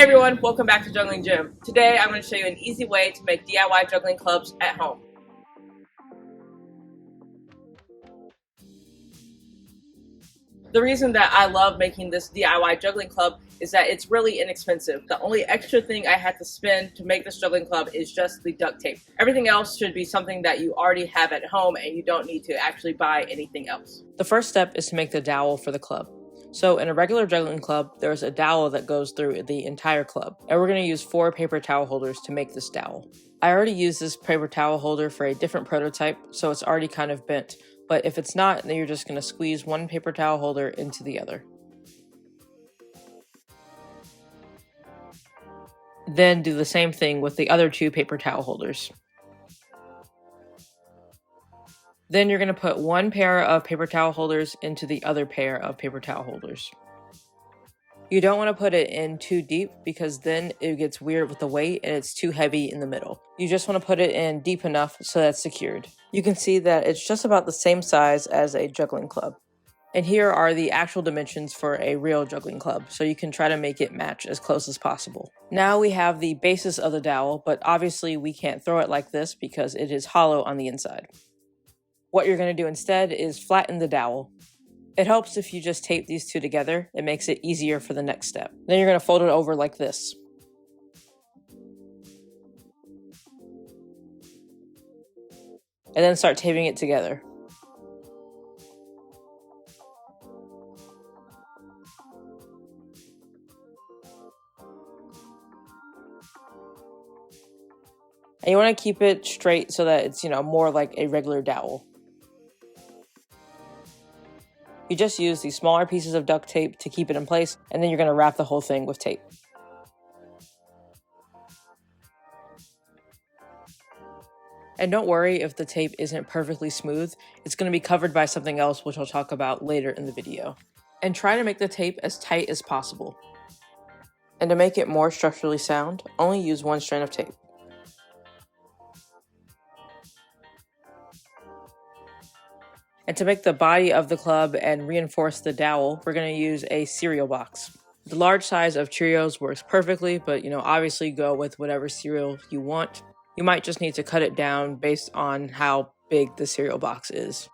Hey everyone, welcome back to Juggling Gym. Today I'm going to show you an easy way to make DIY juggling clubs at home. The reason that I love making this DIY juggling club is that it's really inexpensive. The only extra thing I had to spend to make this juggling club is just the duct tape. Everything else should be something that you already have at home and you don't need to actually buy anything else. The first step is to make the dowel for the club. So in a regular juggling club, there's a dowel that goes through the entire club, and we're going to use 4 paper towel holders to make this dowel. I already used this paper towel holder for a different prototype, so it's already kind of bent, but if it's not, then you're just going to squeeze one paper towel holder into the other. Then do the same thing with the other 2 paper towel holders. Then you're going to put 1 pair of paper towel holders into the other pair of paper towel holders. You don't want to put it in too deep because then it gets weird with the weight and it's too heavy in the middle. You just want to put it in deep enough so that it's secured. You can see that it's just about the same size as a juggling club. And here are the actual dimensions for a real juggling club, so you can try to make it match as close as possible. Now we have the basis of the dowel, but obviously we can't throw it like this because it is hollow on the inside. What you're going to do instead is flatten the dowel. It helps if you just tape these 2 together. It makes it easier for the next step. Then you're going to fold it over like this. And then start taping it together. And you want to keep it straight so that it's, more like a regular dowel. You just use these smaller pieces of duct tape to keep it in place, and then you're going to wrap the whole thing with tape. And don't worry if the tape isn't perfectly smooth. It's going to be covered by something else, which I'll talk about later in the video. And try to make the tape as tight as possible. And to make it more structurally sound, only use 1 strand of tape. And to make the body of the club and reinforce the dowel, we're going to use a cereal box. The large size of Cheerios works perfectly, but obviously go with whatever cereal you want. You might just need to cut it down based on how big the cereal box is.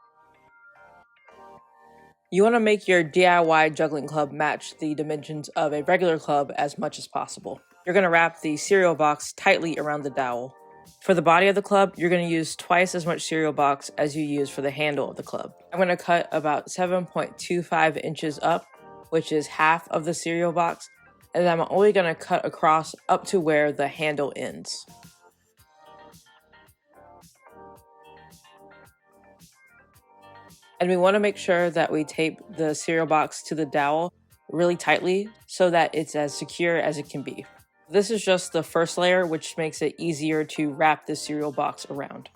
You want to make your DIY juggling club match the dimensions of a regular club as much as possible. You're going to wrap the cereal box tightly around the dowel. For the body of the club, you're going to use twice as much cereal box as you use for the handle of the club. I'm going to cut about 7.25 inches up, which is half of the cereal box, and then I'm only going to cut across up to where the handle ends. And we want to make sure that we tape the cereal box to the dowel really tightly so that it's as secure as it can be. This is just the first layer, which makes it easier to wrap the cereal box around.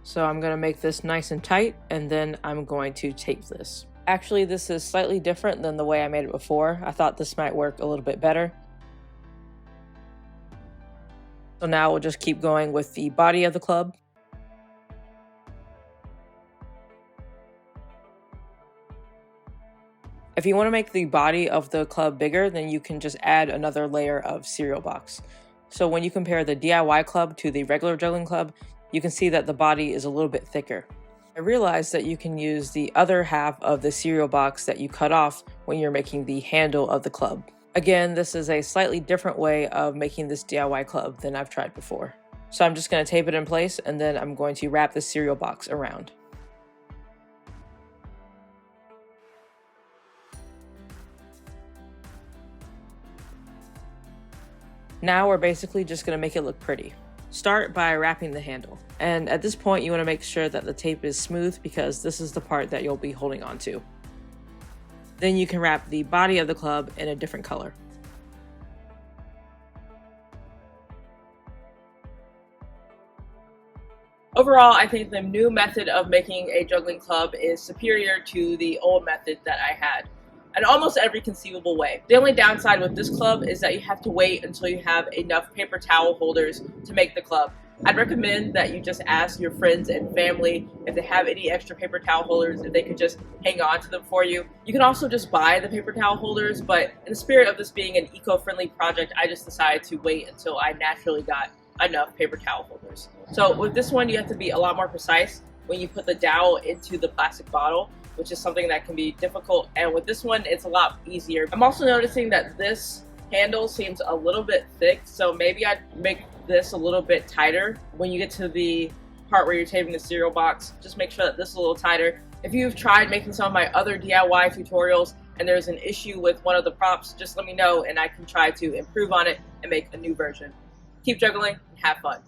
So I'm going to make this nice and tight, and then I'm going to tape this. Actually, this is slightly different than the way I made it before. I thought this might work a little bit better. So now we'll just keep going with the body of the club. If you want to make the body of the club bigger, then you can just add another layer of cereal box. So when you compare the DIY club to the regular juggling club, you can see that the body is a little bit thicker. I realized that you can use the other half of the cereal box that you cut off when you're making the handle of the club. Again, this is a slightly different way of making this DIY club than I've tried before. So I'm just going to tape it in place, and then I'm going to wrap the cereal box around. Now we're basically just going to make it look pretty. Start by wrapping the handle. And at this point, you want to make sure that the tape is smooth because this is the part that you'll be holding on to. Then you can wrap the body of the club in a different color. Overall, I think the new method of making a juggling club is superior to the old method that I had in almost every conceivable way. The only downside with this club is that you have to wait until you have enough paper towel holders to make the club. I'd recommend that you just ask your friends and family if they have any extra paper towel holders, if they could just hang on to them for you. You can also just buy the paper towel holders, but in the spirit of this being an eco-friendly project, I just decided to wait until I naturally got enough paper towel holders. So with this one, you have to be a lot more precise when you put the dowel into the plastic bottle, which is something that can be difficult. And with this one, it's a lot easier. I'm also noticing that this handle seems a little bit thick, so maybe I'd make this a little bit tighter. When you get to the part where you're taping the cereal box, just make sure that this is a little tighter. If you've tried making some of my other DIY tutorials and there's an issue with one of the props, just let me know and I can try to improve on it and make a new version. Keep juggling and have fun.